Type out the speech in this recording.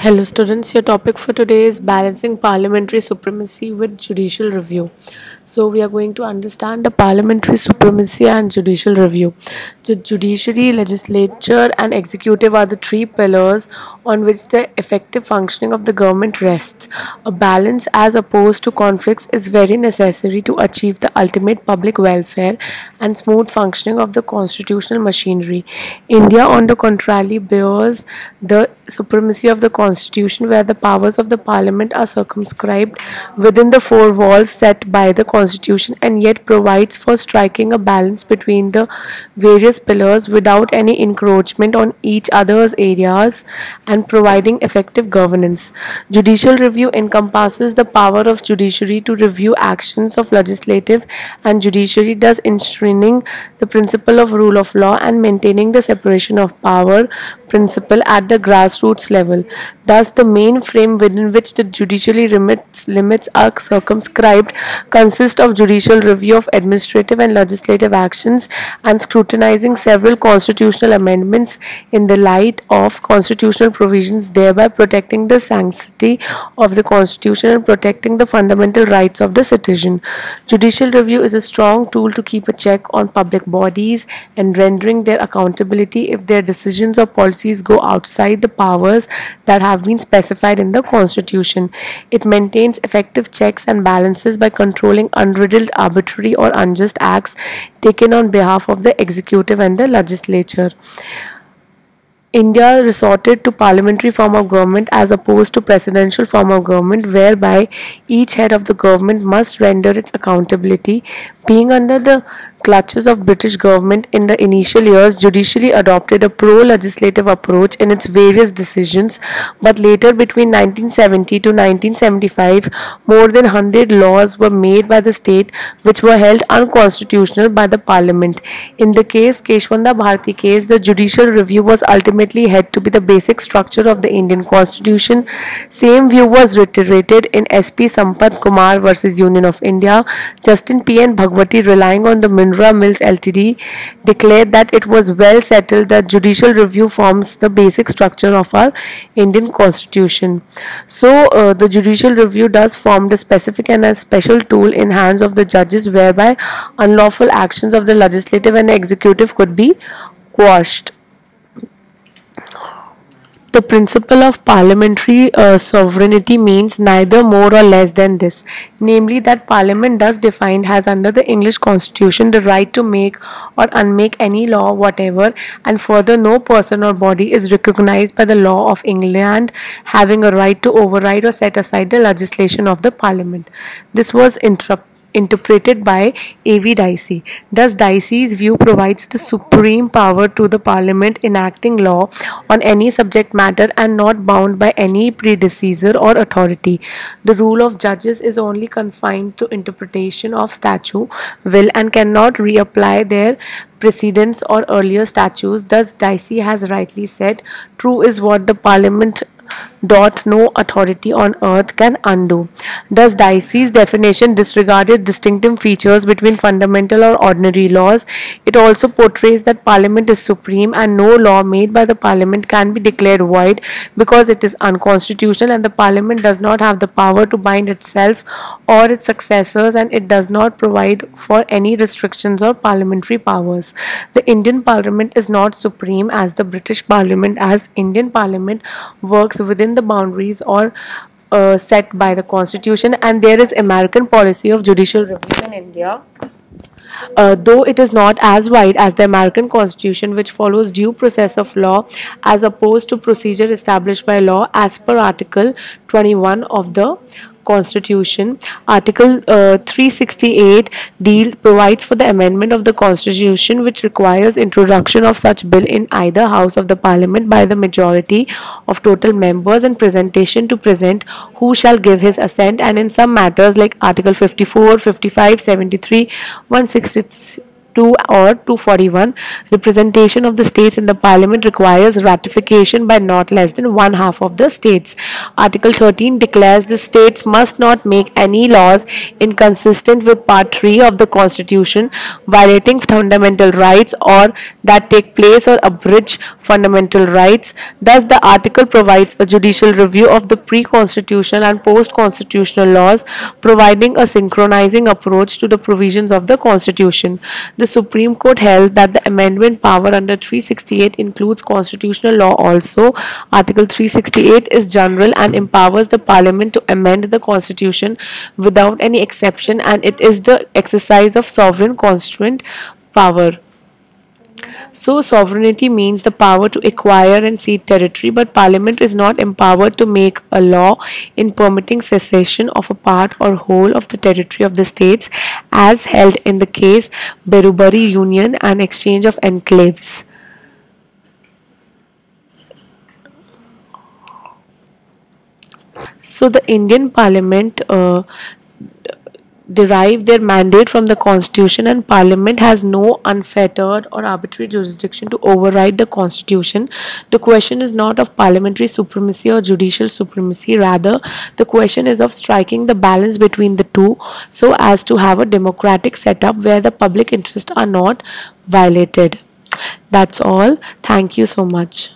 Hello students, your topic for today is balancing parliamentary supremacy with judicial review. So we are going to understand the parliamentary supremacy and judicial review. The judiciary, legislature and executive are the three pillars on which the effective functioning of the government rests. A balance as opposed to conflicts is very necessary to achieve the ultimate public welfare and smooth functioning of the constitutional machinery. India, on the contrary, bears the supremacy of the constitution, where the powers of the parliament are circumscribed within the four walls set by the constitution, and yet provides for striking a balance between the various pillars without any encroachment on each other's areas and providing effective governance. Judicial review encompasses the power of judiciary to review actions of legislative and judiciary, thus enshrining the principle of rule of law and maintaining the separation of power principle at the grassroots level. Thus, the main frame within which the judiciary limits are circumscribed consists of judicial review of administrative and legislative actions and scrutinizing several constitutional amendments in the light of constitutional provisions, thereby protecting the sanctity of the constitution and protecting the fundamental rights of the citizen. Judicial review is a strong tool to keep a check on public bodies and rendering their accountability if their decisions or policies go outside the powers that have been specified in the Constitution. It maintains effective checks and balances by controlling unriddled, arbitrary, or unjust acts taken on behalf of the executive and the legislature. India resorted to parliamentary form of government as opposed to presidential form of government, whereby each head of the government must render its accountability. Being under the clutches of British government in the initial years, judiciary adopted a pro-legislative approach in its various decisions, but later between 1970 to 1975, more than 100 laws were made by the state which were held unconstitutional by the parliament. In the case Keshwanda Bharati case, the judicial review was ultimately held to be the basic structure of the Indian constitution. Same view was reiterated in SP Sampath Kumar versus Union of India. Justin P.N. Bhagwati, relying on the Mundra Mills Ltd, declared that it was well settled that judicial review forms the basic structure of our Indian constitution. So the judicial review does form the specific and a special tool in hands of the judges, whereby unlawful actions of the legislative and executive could be quashed. The principle of parliamentary sovereignty means neither more or less than this, namely that Parliament thus defined has under the English Constitution the right to make or unmake any law whatever, and further no person or body is recognized by the law of England having a right to override or set aside the legislation of the Parliament. This was interpreted by A.V. Dicey. Thus, Dicey's view provides the supreme power to the Parliament enacting law on any subject matter and not bound by any predecessor or authority. The rule of judges is only confined to interpretation of statute, will, and cannot reapply their precedents or earlier statutes. Thus, Dicey has rightly said, "True is what the Parliament no authority on earth can undo." Thus, Dicey's definition disregarded distinctive features between fundamental or ordinary laws. It also portrays that Parliament is supreme and no law made by the Parliament can be declared void because it is unconstitutional, and the Parliament does not have the power to bind itself or its successors, and it does not provide for any restrictions or parliamentary powers. The Indian Parliament is not supreme as the British Parliament, as Indian Parliament works within the boundaries or set by the Constitution, and there is American policy of judicial review in India. Though it is not as wide as the American Constitution, which follows due process of law as opposed to procedure established by law as per Article 21 of the Constitution. Article 368 provides for the amendment of the Constitution, which requires introduction of such bill in either house of the Parliament by the majority of total members and presentation to present who shall give his assent, and in some matters like Article 54, 55, 73, 160 2 or 241, representation of the states in the parliament requires ratification by not less than one half of the states. Article 13 declares the states must not make any laws inconsistent with part 3 of the constitution, violating fundamental rights or that take place or abridge fundamental rights. Thus, the article provides a judicial review of the pre-constitutional and post-constitutional laws, providing a synchronizing approach to the provisions of the constitution. The Supreme Court held that the amendment power under 368 includes constitutional law also. Article 368 is general and empowers the parliament to amend the constitution without any exception, and it is the exercise of sovereign constituent power. So, sovereignty means the power to acquire and cede territory, but Parliament is not empowered to make a law in permitting cessation of a part or whole of the territory of the states, as held in the case Berubari Union and exchange of enclaves. So, the Indian Parliament derive their mandate from the constitution, and parliament has no unfettered or arbitrary jurisdiction to override the constitution. The question is not of parliamentary supremacy or judicial supremacy, rather the question is of striking the balance between the two so as to have a democratic setup where the public interests are not violated. That's all. Thank you so much.